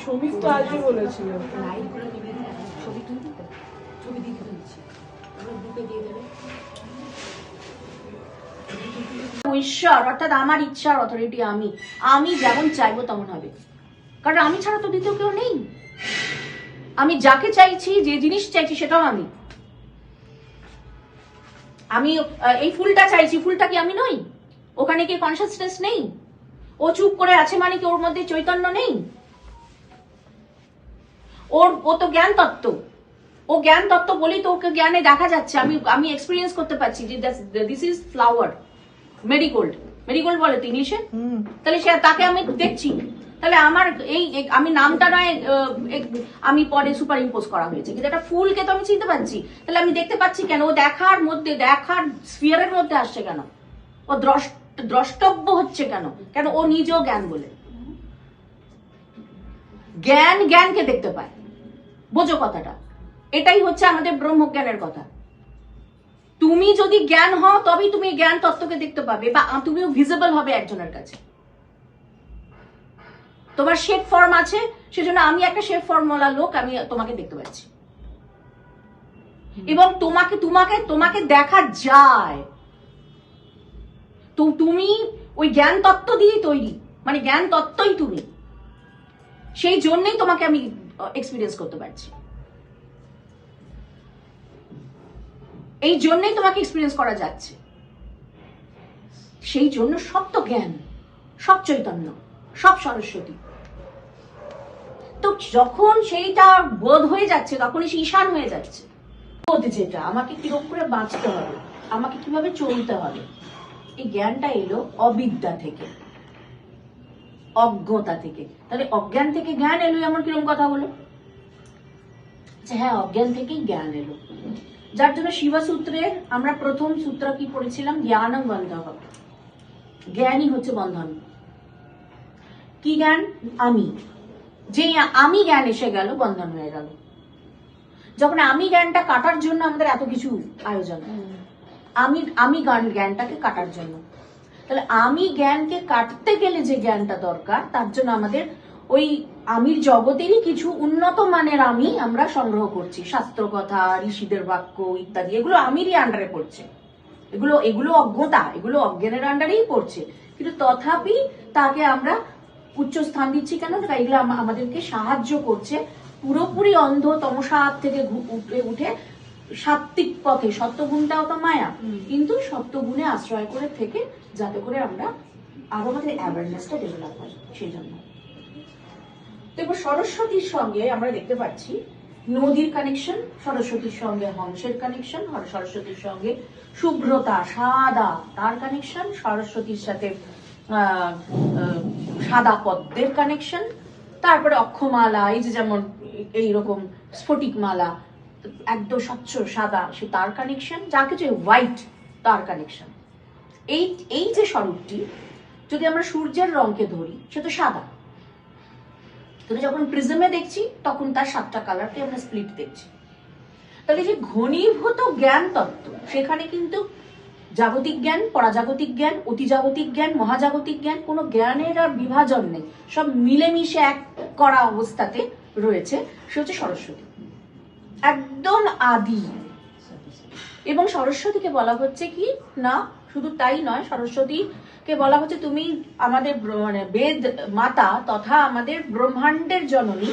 সৌমিক তো আজই বলেছিল ঈশ্বর অর্থাৎ আমার ইচ্ছার অথরিটি আমি যেমন চাইবো তেমন হবে, কারণ আমি ছাড়া তো দ্বিতীয় কেউ নেই। আমি যাকে চাইছি, যে জিনিস চাইছি সেটাও আমি এই ফুলটা চাইছি, ফুলটা কি আমি নই? ওখানে কি কনসিয়াসনেস নেই? ও চুপ করে আছে মানে কি ওর মধ্যে চৈতন্য নেই? ও তো জ্ঞান তত্ত্ব, ও জ্ঞান তত্ত্ব বলেই তো ওকে জ্ঞানে দেখা যাচ্ছে। আমি এক্সপিরিয়েন্স করতে পারছি যে দিস ইজ ফ্লাওয়ার, মেরিগোল্ড বলে তো ইংলিশে। তাহলে তাকে আমি দেখছি, তাহলে আমার আমি নামটা নয় আমি পরে সুপার ইম্পোজ করা হয়েছে, কিন্তু একটা ফুলকে তো আমি চিনতে পারছি। তাহলে আমি দেখতে পাচ্ছি কেন? ও দেখার স্ফিয়ারের মধ্যে আসছে কেন? ও দ্রষ্টব্য হচ্ছে কেন? কেন ও নিজেও জ্ঞান বলে। জ্ঞানকে দেখতে পায়, বোঝো কথাটা? এটাই হচ্ছে আমাদের ব্রহ্মজ্ঞানের কথা। তুমি যদি জ্ঞান হও তবেই তুমি জ্ঞান তত্ত্বকে দেখতে পাবে, বা তুমিও ভিজিবল হবে একজনের কাছে। তোমার শেপ ফর্ম আছে, সেজন্য আমি একটা শেপ ফর্মওয়ালা লোক, আমি তোমাকে দেখতে পাচ্ছি, এবং তোমাকে দেখা যায়। তো তুমি ওই জ্ঞান তত্ত্ব দিয়েই তৈরি, মানে জ্ঞান তত্ত্বই তুমি, সেই জন্যই তোমাকে আমি এক্সপিরিয়েন্স করতে পারছি, এই জন্যই তোমাকে এক্সপিরিয়েন্স করা যাচ্ছে। সেই জন্য সব তো জ্ঞান, সব চৈতন্য, সব সরস্বতী। তো যখন সেইটা বোধ হয়ে যাচ্ছে, তখনই সে ঈশান হয়ে যাচ্ছে। বোধ যেটা আমাকে কিরকম করে বাঁচতে হবে, আমাকে কিভাবে চলতে হবে, এই জ্ঞানটা এলো অবিদ্যা থেকে, অজ্ঞতা থেকে। তাহলে অজ্ঞান থেকে জ্ঞান এলো, এমন কিরকম কথা হলো? হ্যাঁ, অজ্ঞান থেকেই জ্ঞান এলো। যার জন্য শিবসূত্রের আমরা প্রথম সূত্র কি পড়েছিলাম? জ্ঞানম বন্ধঃ। জ্ঞানই হচ্ছে বন্ধন। কি জ্ঞান? যে আমি জ্ঞান এসে গেল, বন্ধন হয়ে গেল। যখন আমি জ্ঞানটা কাটার জন্য আমাদের এত কিছু আয়োজন, আমি জ্ঞানটাকে কাটার জন্য। তাহলে আমি জ্ঞানকে কাটতে গেলে যে জ্ঞানটা দরকার, তার জন্য আমাদের ওই আমির জগতেরই কিছু উন্নত মানের আমরা সংগ্রহ করছি। শাস্ত্র কথা, ঋষিদের বাক্য ইত্যাদি, এগুলো আমিরই আন্ডারে পড়ছে। এগুলো অজ্ঞতা, এগুলো অজ্ঞানের আন্ডারেই পড়ছে, কিন্তু তথাপি তাকে আমরা উচ্চ স্থান দিচ্ছি কেন? এগুলো আমাদেরকে সাহায্য করছে পুরোপুরি অন্ধ তমসাত থেকে উঠে সাত্ত্বিক পথে। সত্যগুণটাও তো মায়া, কিন্তু সত্যগুণে আশ্রয় করে থেকে যাতে করে আমরা আরো আমাদের অ্যাওয়ারনেসটা ডেভেলপ হয়, সেই জন্য। তো এবার সরস্বতীর সঙ্গে আমরা দেখতে পাচ্ছি নদীর কানেকশন, সরস্বতীর সঙ্গে হংসের কানেকশন, সরস্বতীর সঙ্গে শুভ্রতা, সাদা, তার কানেকশন, সরস্বতীর সাথে সাদা পদ্মের কানেকশন, তারপরে অক্ষমালা, এই যে যেমন এইরকম স্ফটিক মালা, একদম স্বচ্ছ সাদা, সে তার কানেকশন, যা কিছু হোয়াইট, তার কানেকশন। এই যে স্বরূপটি, যদি আমরা সূর্যের রঙকে ধরি, সে তো সাদা, কিন্তু যখন প্রিজমে দেখছি তখন তার 7টা কালারকে আমরা স্প্লিট দেখছি। তাহলে যে ঘনীভূত জ্ঞান তত্ত্ব, সেখানে কিন্তু জাগতিক জ্ঞান, পরাজাগতিক জ্ঞান, অতিজাগতিক জ্ঞান, মহাজাগতিক জ্ঞান, কোনো জ্ঞানের আর বিভাজন নেই, সব মিলেমিশে এক করা অবস্থাতে রয়েছে। সে হচ্ছে সরস্বতী, একদম আদি। এবং সরস্বতীকে বলা হচ্ছে কি না, শুধু তাই নয়, সরস্বতীকে বলা হচ্ছে তুমি আমাদের মানে বেদ মাতা তথা আমাদের ব্রহ্মাণ্ডের জননী,